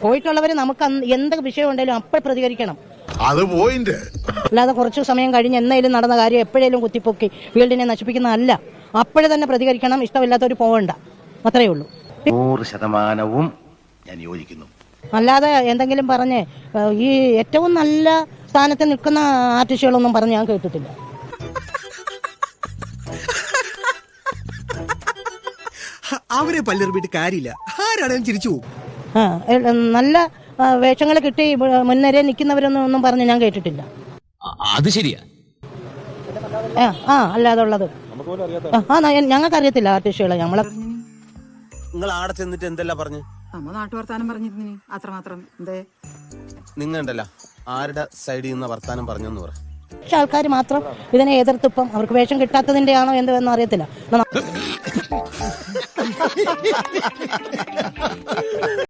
പോയിട്ടുള്ളവർ നമുക്ക് എന്തൊക്കെ വിഷയം ഉണ്ടെങ്കിലും അപ്പോൾ പ്രതികരിക്കണം. അത് പോയിന്റ്. അല്ലാതെ കുറച്ചു സമയം കഴിഞ്ഞ് എന്നേലും നടന്ന കാര്യം എപ്പോഴേലും കുത്തിപ്പൊക്കി ഫീൽഡിനെ നശിപ്പിക്കുന്നതല്ല. അപ്പോഴേ തന്നെ പ്രതികരിക്കണം. ഇഷ്ടമില്ലാത്തവർ പോകണ്ട, അത്രയേ ഉള്ളൂ. 100% ഞാൻ യോജിക്കുന്നു. അല്ലാതെ എന്തെങ്കിലും പറഞ്ഞ് ഈ ഏറ്റവും നല്ല സ്ഥാനത്ത് നിൽക്കുന്ന ആർട്ടിസ്റ്റുകളൊന്നും പറഞ്ഞ് ഞാൻ കേട്ടിട്ടില്ല. അവരെ പല്ലെറിഞ്ഞിട്ട് കാര്യമില്ല, ആരാണെങ്കിലും ചിരിച്ചു പോകും. നല്ല വേഷങ്ങൾ കിട്ടി മുൻനിരയിൽ നിൽക്കുന്നവരൊന്നും പറഞ്ഞ് ഞാൻ കേട്ടിട്ടില്ല. അത് ശരിയാ. അല്ലാതെ ഉള്ളത് ഞങ്ങൾക്ക് അറിയത്തില്ല ആർട്ടിസ്റ്റുകളെ. നിങ്ങൾ ആടെ ചെന്നിട്ട് എന്തെല്ലാം പറഞ്ഞു? നമ്മ നാട്ടുവർത്താനം പറഞ്ഞിരുന്നു അത്രമാത്രം. എന്തേ നിങ്ങളുണ്ടല്ല ആരുടെ സൈഡിൽ നിന്ന് വർത്താനം പറഞ്ഞെന്ന് പറ. പക്ഷെ ആൾക്കാർ മാത്രം ഇതിനെ എതിർത്തിപ്പം അവർക്ക് വേഷം കിട്ടാത്തതിന്റെ ആണോ എന്തെന്ന് അറിയത്തില്ല.